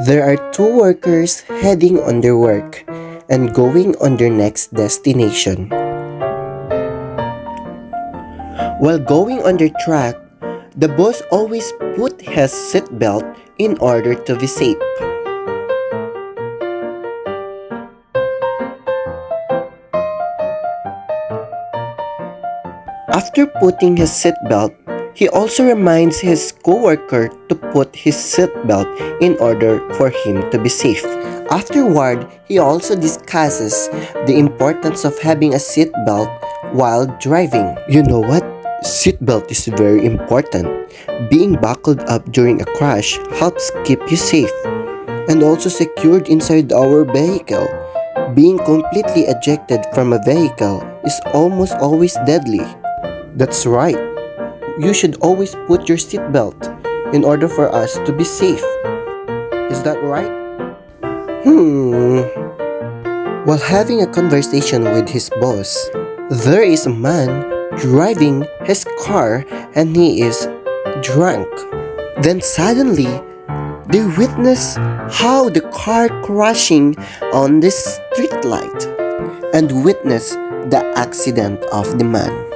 There are two workers heading on their work and going on their next destination. While going on their track, the boss always put his seatbelt in order to be safe. After putting his seatbelt, he also reminds his coworker to put his seatbelt in order for him to be safe. Afterward, he also discusses the importance of having a seatbelt while driving. You know what? Seatbelt is very important. Being buckled up during a crash helps keep you safe and also secured inside our vehicle. Being completely ejected from a vehicle is almost always deadly. That's right. You should always put your seatbelt in order for us to be safe. Is that right? While having a conversation with his boss, there is a man driving his car and he is drunk. Then suddenly, they witness how the car crashing on the street light and witness the accident of the man.